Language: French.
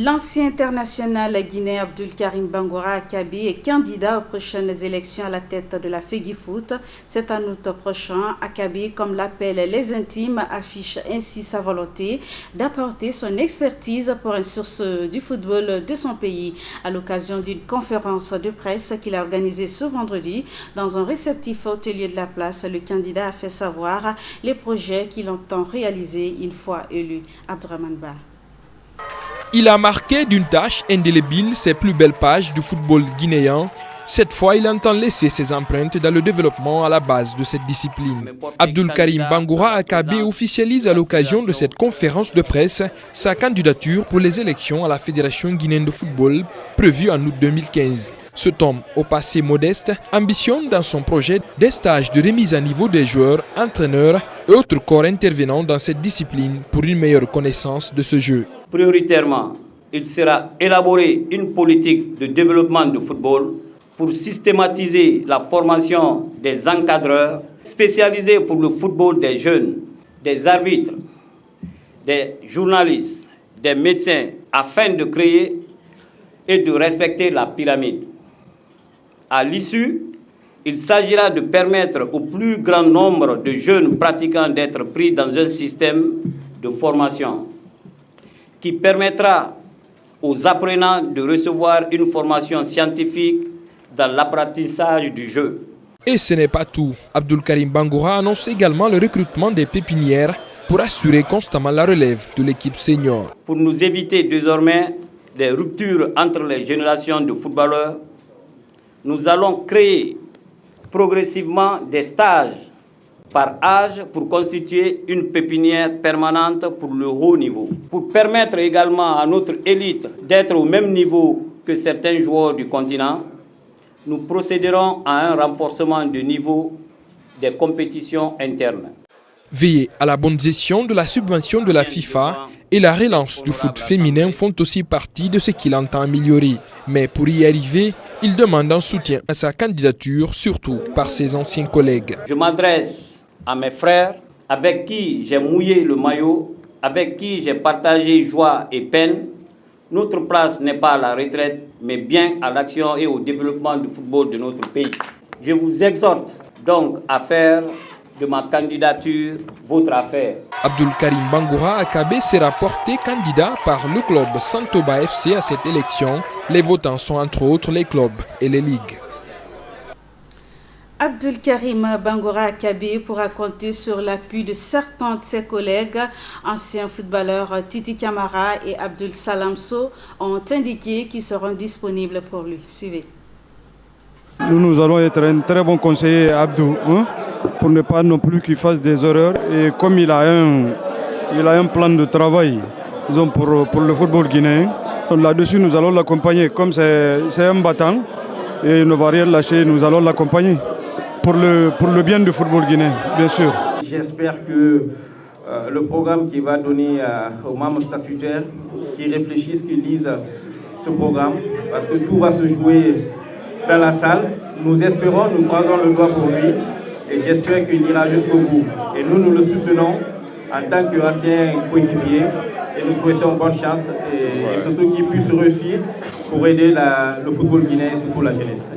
L'ancien international guinéen Abdul Karim Bangoura Akabi est candidat aux prochaines élections à la tête de la FEGIFOOT. C'est en août prochain. Akabi, comme l'appellent les intimes, affiche ainsi sa volonté d'apporter son expertise pour un source du football de son pays. À l'occasion d'une conférence de presse qu'il a organisée ce vendredi dans un réceptif hôtelier de la place, le candidat a fait savoir les projets qu'il entend réaliser une fois élu. Abdourahmane Ba. Il a marqué d'une tâche indélébile ses plus belles pages du football guinéen. Cette fois, il entend laisser ses empreintes dans le développement à la base de cette discipline. Abdul Karim Bangoura Akabi officialise à l'occasion de cette conférence de presse sa candidature pour les élections à la Fédération guinéenne de football prévue en août 2015. Cet homme, au passé modeste, ambitionne dans son projet des stages de remise à niveau des joueurs, entraîneurs et autres corps intervenant dans cette discipline pour une meilleure connaissance de ce jeu. Prioritairement, il sera élaboré une politique de développement du football pour systématiser la formation des encadreurs spécialisés pour le football des jeunes, des arbitres, des journalistes, des médecins, afin de créer et de respecter la pyramide. À l'issue, il s'agira de permettre au plus grand nombre de jeunes pratiquants d'être pris dans un système de formation qui permettra aux apprenants de recevoir une formation scientifique dans l'apprentissage du jeu. Et ce n'est pas tout. Abdul Karim Bangoura annonce également le recrutement des pépinières pour assurer constamment la relève de l'équipe senior. Pour nous éviter désormais des ruptures entre les générations de footballeurs, nous allons créer progressivement des stages par âge pour constituer une pépinière permanente pour le haut niveau. Pour permettre également à notre élite d'être au même niveau que certains joueurs du continent, nous procéderons à un renforcement du niveau des compétitions internes. Veiller à la bonne gestion de la subvention de la FIFA et la relance du foot féminin font aussi partie de ce qu'il entend améliorer. Mais pour y arriver, il demande un soutien à sa candidature, surtout par ses anciens collègues. Je m'adresse à mes frères avec qui j'ai mouillé le maillot, avec qui j'ai partagé joie et peine. Notre place n'est pas à la retraite, mais bien à l'action et au développement du football de notre pays. Je vous exhorte donc à faire de ma candidature votre affaire. Abdul Karim Bangoura Akabi sera porté candidat par le club Santoba FC à cette élection. Les votants sont entre autres les clubs et les ligues. Abdul Karim Bangoura Akabi pourra compter sur l'appui de certains de ses collègues. Anciens footballeurs Titi Camara et Abdul Salamso ont indiqué qu'ils seront disponibles pour lui. Suivez. Nous allons être un très bon conseiller à Abdou, pour ne pas non plus qu'il fasse des erreurs. Et comme il a un plan de travail disons, pour le football guinéen, donc là-dessus nous allons l'accompagner. Comme c'est un battant et il ne va rien lâcher, nous allons l'accompagner pour le bien du football guinéen, bien sûr. J'espère que le programme qu'il va donner aux membres statutaires, qu'ils réfléchissent, qu'ils lisent ce programme, parce que tout va se jouer dans la salle. Nous espérons, nous croisons le doigt pour lui et j'espère qu'il ira jusqu'au bout. Et nous le soutenons en tant qu'ancien coéquipier et nous souhaitons bonne chance et surtout qu'il puisse réussir pour aider le football guinéen et surtout la jeunesse.